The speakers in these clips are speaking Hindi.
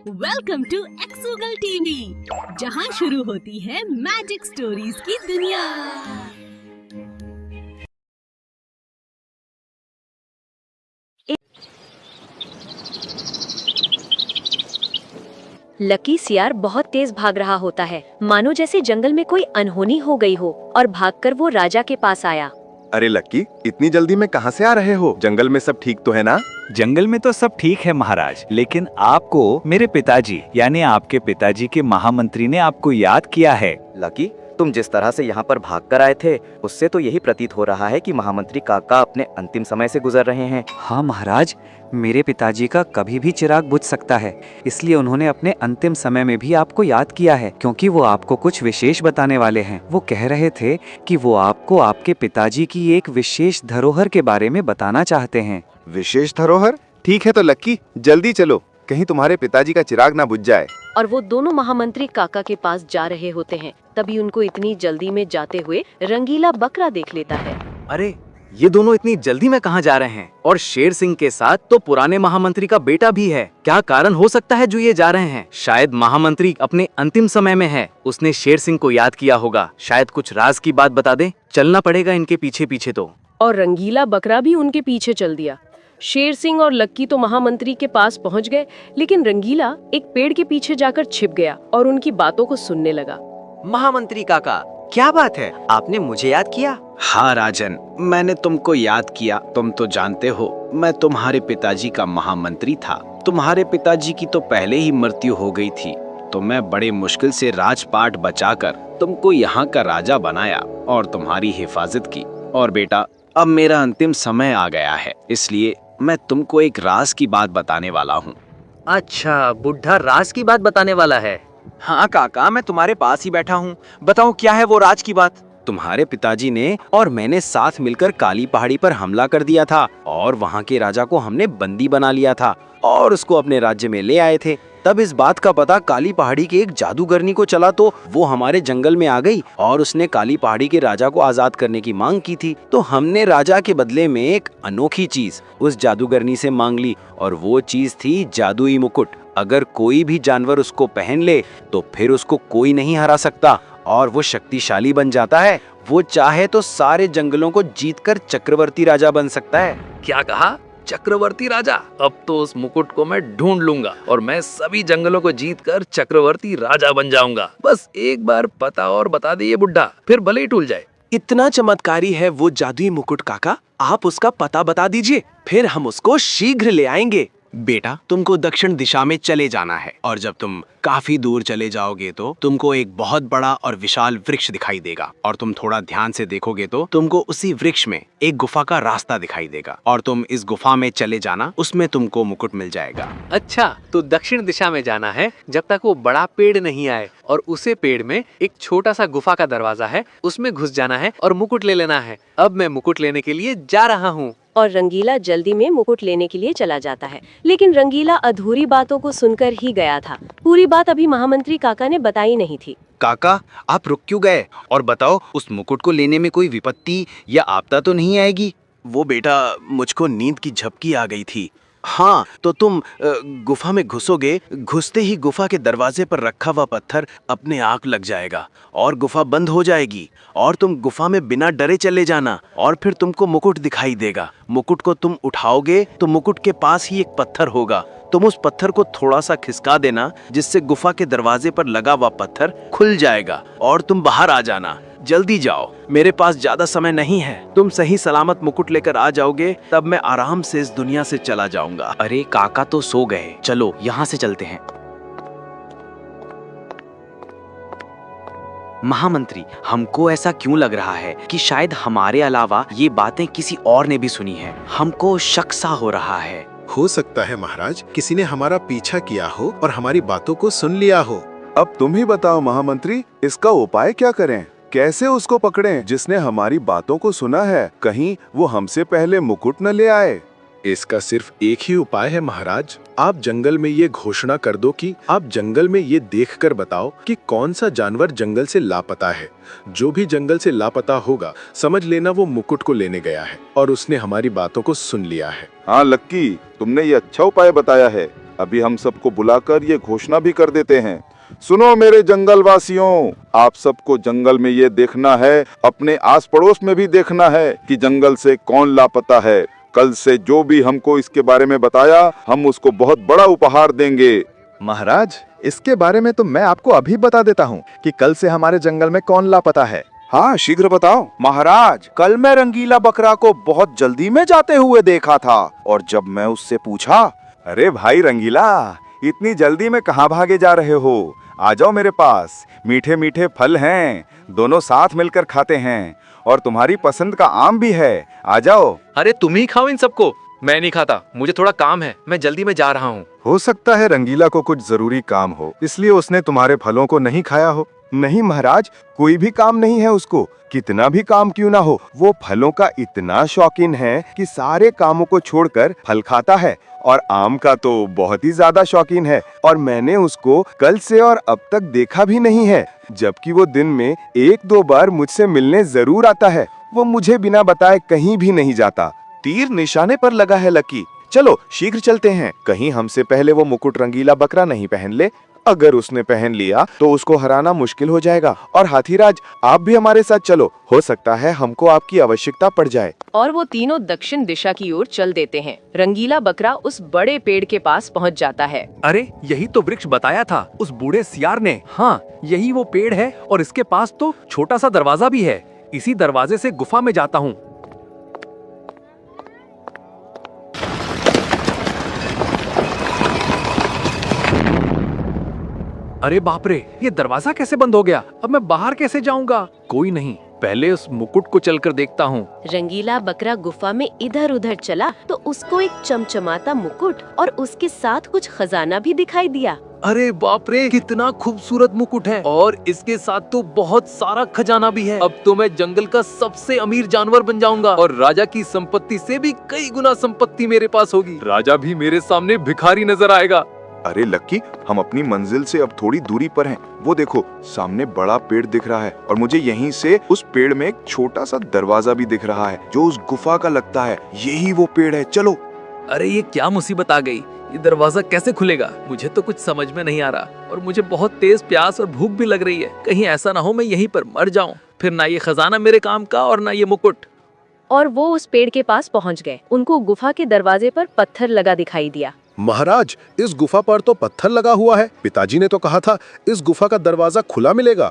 वेलकम टू एक्सोगल टीवी, जहां शुरू होती है मैजिक स्टोरीज की दुनिया। लकी सियार बहुत तेज भाग रहा होता है, मानो जैसे जंगल में कोई अनहोनी हो गई हो, और भागकर वो राजा के पास आया। अरे लक्की, इतनी जल्दी में कहाँ से आ रहे हो? जंगल में सब ठीक तो है ना? जंगल में तो सब ठीक है महाराज, लेकिन आपको मेरे पिताजी यानी आपके पिताजी के महामंत्री ने आपको याद किया है। लकी, तुम जिस तरह से यहाँ पर भाग कर आए थे, उससे तो यही प्रतीत हो रहा है कि महामंत्री काका अपने अंतिम समय से गुजर रहे हैं। हाँ महाराज, मेरे पिताजी का कभी भी चिराग बुझ सकता है, इसलिए उन्होंने अपने अंतिम समय में भी आपको याद किया है, क्योंकि वो आपको कुछ विशेष बताने वाले हैं। वो कह रहे थे कि वो आपको आपके पिताजी की एक विशेष धरोहर के बारे में बताना चाहते हैं। विशेष धरोहर? ठीक है तो लक्की, जल्दी चलो, कहीं तुम्हारे पिताजी का चिराग ना बुझ जाए। और वो दोनों महामंत्री काका के पास जा रहे होते हैं, तभी उनको इतनी जल्दी में जाते हुए रंगीला बकरा देख लेता है। अरे, ये दोनों इतनी जल्दी में कहाँ जा रहे हैं? और शेर सिंह के साथ तो पुराने महामंत्री का बेटा भी है। क्या कारण हो सकता है जो ये जा रहे हैं? शायद महामंत्री अपने अंतिम समय में है, उसने शेर सिंह को याद किया होगा। शायद कुछ राज की बात बता दे। चलना पड़ेगा इनके पीछे पीछे तो। और रंगीला बकरा भी उनके पीछे चल दिया। शेर सिंह और लक्की तो महामंत्री के पास पहुंच गए, लेकिन रंगीला एक पेड़ के पीछे जाकर छिप गया और उनकी बातों को सुनने लगा। महामंत्री काका, क्या बात है? आपने मुझे याद किया? हाँ राजन, मैंने तुमको याद किया। तुम तो जानते हो मैं तुम्हारे पिताजी का महामंत्री था। तुम्हारे पिताजी की तो पहले ही मृत्यु हो गई थी, तो मैं बड़े मुश्किल से राजपाट बचाकर तुमको यहाँ का राजा बनाया और तुम्हारी हिफाजत की। और बेटा, अब मेरा अंतिम समय आ गया है, इसलिए मैं तुमको एक राज की बात बताने वाला हूँ। अच्छा, बुढ़ा राज की बात बताने वाला है। हाँ काका, मैं तुम्हारे पास ही बैठा हूँ। बताओ क्या है वो राज की बात? तुम्हारे पिताजी ने और मैंने साथ मिलकर काली पहाड़ी पर हमला कर दिया था और वहाँ के राजा को हमने बंदी बना लिया था और उसको अपने राज्य में ले आए थे। तब इस बात का पता काली पहाड़ी के एक जादूगरनी को चला, तो वो हमारे जंगल में आ गई और उसने काली पहाड़ी के राजा को आजाद करने की मांग की थी। तो हमने राजा के बदले में एक अनोखी चीज उस जादूगरनी से मांग ली, और वो चीज थी जादुई मुकुट। अगर कोई भी जानवर उसको पहन ले तो फिर उसको कोई नहीं हरा सकता और वो शक्तिशाली बन जाता है। वो चाहे तो सारे जंगलों को जीतकर चक्रवर्ती राजा बन सकता है। क्या कहा? चक्रवर्ती राजा? अब तो उस मुकुट को मैं ढूंढ लूंगा और मैं सभी जंगलों को जीतकर चक्रवर्ती राजा बन जाऊंगा। बस एक बार पता और बता दे ये बुढ़ा, फिर भले ही टूल जाए। इतना चमत्कारी है वो जादुई मुकुट काका, आप उसका पता बता दीजिए, फिर हम उसको शीघ्र ले आएंगे। बेटा, तुमको दक्षिण दिशा में चले जाना है और जब तुम काफी दूर चले जाओगे तो तुमको एक बहुत बड़ा और विशाल वृक्ष दिखाई देगा, और तुम थोड़ा ध्यान से देखोगे तो तुमको उसी वृक्ष में एक गुफा का रास्ता दिखाई देगा, और तुम इस गुफा में चले जाना, उसमें तुमको मुकुट मिल जाएगा। अच्छा, तो दक्षिण दिशा में जाना है जब तक वो बड़ा पेड़ नहीं आए, और उसे पेड़ में एक छोटा सा गुफा का दरवाजा है, उसमें घुस जाना है और मुकुट ले लेना है। अब मैं मुकुट लेने के लिए जा रहा हूँ। और रंगीला जल्दी में मुकुट लेने के लिए चला जाता है, लेकिन रंगीला अधूरी बातों को सुनकर ही गया था। पूरी बात अभी महामंत्री काका ने बताई नहीं थी। काका, आप रुक क्यों गए? और बताओ, उस मुकुट को लेने में कोई विपत्ति या आपदा तो नहीं आएगी? वो बेटा, मुझको नींद की झपकी आ गई थी। हाँ, तो तुम गुफा में घुसोगे, घुसते ही गुफा के दरवाजे पर रखा हुआ पत्थर अपने आग लग जाएगा और गुफा बंद हो जाएगी, और तुम गुफा में बिना डरे चले जाना, और फिर तुमको मुकुट दिखाई देगा। मुकुट को तुम उठाओगे तो मुकुट के पास ही एक पत्थर होगा, तुम उस पत्थर को थोड़ा सा खिसका देना, जिससे गुफा के दरवाजे पर लगा हुआ पत्थर खुल जाएगा और तुम बाहर आ जाना। जल्दी जाओ, मेरे पास ज्यादा समय नहीं है। तुम सही सलामत मुकुट लेकर आ जाओगे, तब मैं आराम से इस दुनिया से चला जाऊंगा। अरे काका तो सो गए, चलो यहाँ से चलते हैं। महामंत्री, हमको ऐसा क्यों लग रहा है कि शायद हमारे अलावा ये बातें किसी और ने भी सुनी है। हमको शक सा हो रहा है। हो सकता है महाराज, किसी ने हमारा पीछा किया हो और हमारी बातों को सुन लिया हो। अब तुम ही बताओ महामंत्री, इसका उपाय क्या करें? कैसे उसको पकड़ें जिसने हमारी बातों को सुना है? कहीं वो हमसे पहले मुकुट न ले आए। इसका सिर्फ एक ही उपाय है महाराज। आप जंगल में ये घोषणा कर दो कि आप जंगल में ये देखकर बताओ कि कौन सा जानवर जंगल से लापता है। जो भी जंगल से लापता होगा, समझ लेना वो मुकुट को लेने गया है और उसने हमारी बातों को सुन लिया है। हाँ लक्की, तुमने ये अच्छा उपाय बताया है। अभी हम सबको बुलाकर ये घोषणा भी कर देते हैं। सुनो मेरे जंगल वासियों, आप सबको जंगल में ये देखना है, अपने आस पड़ोस में भी देखना है कि जंगल से कौन लापता है। कल से जो भी हमको इसके बारे में बताया, हम उसको बहुत बड़ा उपहार देंगे। महाराज, इसके बारे में तो मैं आपको अभी बता देता हूँ कि कल से हमारे जंगल में कौन लापता है। हाँ, शीघ्र बताओ। महाराज, कल मैं रंगीला बकरा को बहुत जल्दी में जाते हुए देखा था, और जब मैं उससे पूछा, अरे भाई रंगीला, इतनी जल्दी में कहाँ भागे जा रहे हो? आ जाओ मेरे पास, मीठे मीठे फल हैं, दोनों साथ मिलकर खाते हैं, और तुम्हारी पसंद का आम भी है। आ जाओ। अरे तुम ही खाओ इन सबको, मैं नहीं खाता, मुझे थोड़ा काम है, मैं जल्दी में जा रहा हूँ। हो सकता है रंगीला को कुछ जरूरी काम हो, इसलिए उसने तुम्हारे फलों को नहीं खाया हो। नहीं महाराज, कोई भी काम नहीं है उसको। कितना भी काम क्यों ना हो, वो फलों का इतना शौकीन है कि सारे कामों को छोड़कर फल खाता है, और आम का तो बहुत ही ज्यादा शौकीन है। और मैंने उसको कल से और अब तक देखा भी नहीं है, जबकि वो दिन में 1-2 बार मुझसे मिलने जरूर आता है। वो मुझे बिना बताए कहीं भी नहीं जाता। तीर निशाने पर लगा है लकी। चलो शीघ्र चलते हैं, कहीं हमसे पहले वो मुकुट रंगीला बकरा नहीं पहन ले। अगर उसने पहन लिया तो उसको हराना मुश्किल हो जाएगा। और हाथीराज, आप भी हमारे साथ चलो, हो सकता है हमको आपकी आवश्यकता पड़ जाए। और वो तीनों दक्षिण दिशा की ओर चल देते हैं। रंगीला बकरा उस बड़े पेड़ के पास पहुंच जाता है। अरे यही तो वृक्ष बताया था उस बूढ़े सियार ने। हाँ, यही वो पेड़ है, और इसके पास तो छोटा सा दरवाजा भी है। इसी दरवाजे से गुफा में जाता हूँ। अरे बाप रे, ये दरवाजा कैसे बंद हो गया? अब मैं बाहर कैसे जाऊंगा? कोई नहीं, पहले उस मुकुट को चलकर देखता हूँ। रंगीला बकरा गुफा में इधर उधर चला तो उसको एक चमचमाता मुकुट और उसके साथ कुछ खजाना भी दिखाई दिया। अरे बाप रे, कितना खूबसूरत मुकुट है, और इसके साथ तो बहुत सारा खजाना भी है। अब तो मैं जंगल का सबसे अमीर जानवर बन जाऊंगा, और राजा की संपत्ति से भी कई गुना संपत्ति मेरे पास होगी। राजा भी मेरे सामने भिखारी नजर आएगा। अरे लक्की, हम अपनी मंजिल से अब थोड़ी दूरी पर हैं। वो देखो, सामने बड़ा पेड़ दिख रहा है, और मुझे यहीं से उस पेड़ में एक छोटा सा दरवाजा भी दिख रहा है जो उस गुफा का लगता है। यही वो पेड़ है, चलो। अरे ये क्या मुसीबत आ गई? ये दरवाजा कैसे खुलेगा? मुझे तो कुछ समझ में नहीं आ रहा, और मुझे बहुत तेज प्यास और भूख भी लग रही है। कहीं ऐसा ना हो मैं यहीं पर मर जाऊं, फिर ना ये खजाना मेरे काम का और ना ये मुकुट। और वो उस पेड़ के पास पहुंच गए। उनको गुफा के दरवाजे पर पत्थर लगा दिखाई दिया। महाराज, इस गुफा पर तो पत्थर लगा हुआ है। पिताजी ने तो कहा था इस गुफा का दरवाजा खुला मिलेगा।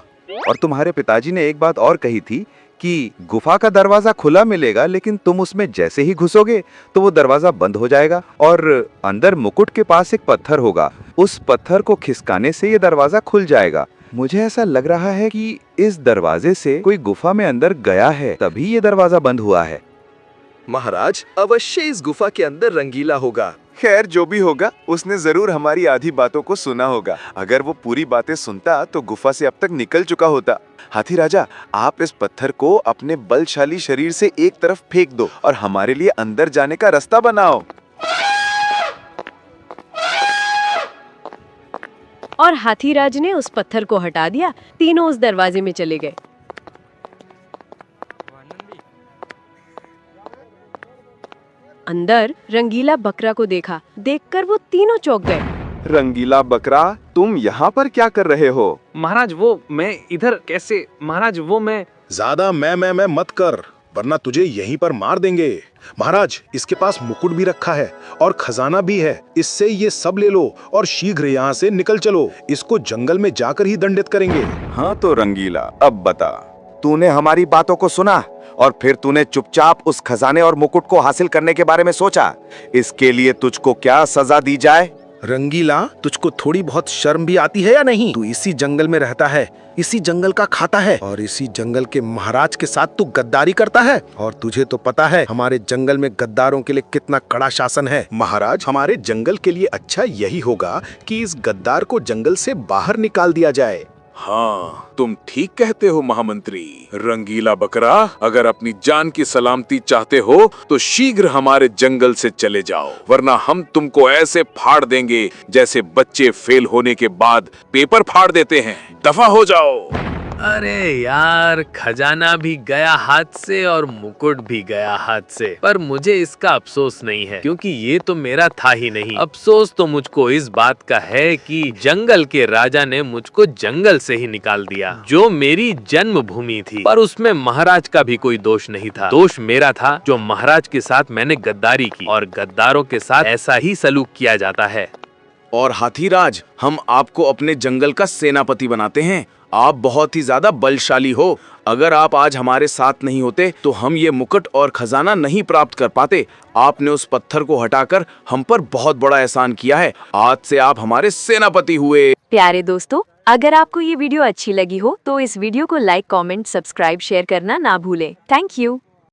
और तुम्हारे पिताजी ने एक बात और कही थी कि गुफा का दरवाजा खुला मिलेगा, लेकिन तुम उसमें जैसे ही घुसोगे तो वो दरवाजा बंद हो जाएगा, और अंदर मुकुट के पास एक पत्थर होगा, उस पत्थर को खिसकाने से ये दरवाजा खुल जाएगा। मुझे ऐसा लग रहा है कि इस दरवाजे से कोई गुफा में अंदर गया है, तभी ये दरवाजा बंद हुआ है। महाराज, अवश्य इस गुफा के अंदर रंगीला होगा। खैर, जो भी होगा, उसने जरूर हमारी आधी बातों को सुना होगा। अगर वो पूरी बातें सुनता तो गुफा से अब तक निकल चुका होता। हाथी राजा, आप इस पत्थर को अपने बलशाली शरीर से एक तरफ फेंक दो और हमारे लिए अंदर जाने का रास्ता बनाओ। और हाथीराज ने उस पत्थर को हटा दिया। तीनों उस दरवाजे में चले गए। अंदर रंगीला बकरा को देखा। देखकर वो तीनों चौंक गए। रंगीला बकरा, तुम यहाँ पर क्या कर रहे हो? महाराज, वो मैं इधर कैसे? महाराज, वो मैं ज्यादा मैं मत कर, वरना तुझे यहीं पर मार देंगे। महाराज, इसके पास मुकुट भी रखा है और खजाना भी है। इससे ये सब ले लो और शीघ्र यहाँ से निकल चलो। इसको जंगल में जाकर ही दंडित करेंगे। हाँ तो रंगीला, अब बता, तूने हमारी बातों को सुना और फिर तूने चुपचाप उस खजाने और मुकुट को हासिल करने के बारे में सोचा। इसके लिए तुझको क्या सजा दी जाए? रंगीला, तुझको थोड़ी बहुत शर्म भी आती है या नहीं? तू इसी जंगल में रहता है, इसी जंगल का खाता है, और इसी जंगल के महाराज के साथ तू गद्दारी करता है। और तुझे तो पता है हमारे जंगल में गद्दारों के लिए कितना कड़ा शासन है। महाराज, हमारे जंगल के लिए अच्छा यही होगा कि इस गद्दार को जंगल से बाहर निकाल दिया जाए। हाँ, तुम ठीक कहते हो महामंत्री। रंगीला बकरा, अगर अपनी जान की सलामती चाहते हो तो शीघ्र हमारे जंगल से चले जाओ, वरना हम तुमको ऐसे फाड़ देंगे जैसे बच्चे फेल होने के बाद पेपर फाड़ देते हैं। दफा हो जाओ। अरे यार, खजाना भी गया हाथ से और मुकुट भी गया हाथ से। पर मुझे इसका अफसोस नहीं है, क्योंकि ये तो मेरा था ही नहीं। अफसोस तो मुझको इस बात का है कि जंगल के राजा ने मुझको जंगल से ही निकाल दिया, जो मेरी जन्मभूमि थी। पर उसमें महाराज का भी कोई दोष नहीं था। दोष मेरा था, जो महाराज के साथ मैंने गद्दारी की, और गद्दारों के साथ ऐसा ही सलूक किया जाता है। और हाथीराज, हम आपको अपने जंगल का सेनापति बनाते हैं। आप बहुत ही ज्यादा बलशाली हो। अगर आप आज हमारे साथ नहीं होते तो हम ये मुकुट और खजाना नहीं प्राप्त कर पाते। आपने उस पत्थर को हटाकर हम पर बहुत बड़ा एहसान किया है। आज से आप हमारे सेनापति हुए। प्यारे दोस्तों, अगर आपको ये वीडियो अच्छी लगी हो तो इस वीडियो को लाइक, कमेंट, सब्सक्राइब, शेयर करना ना भूलें। Thank you.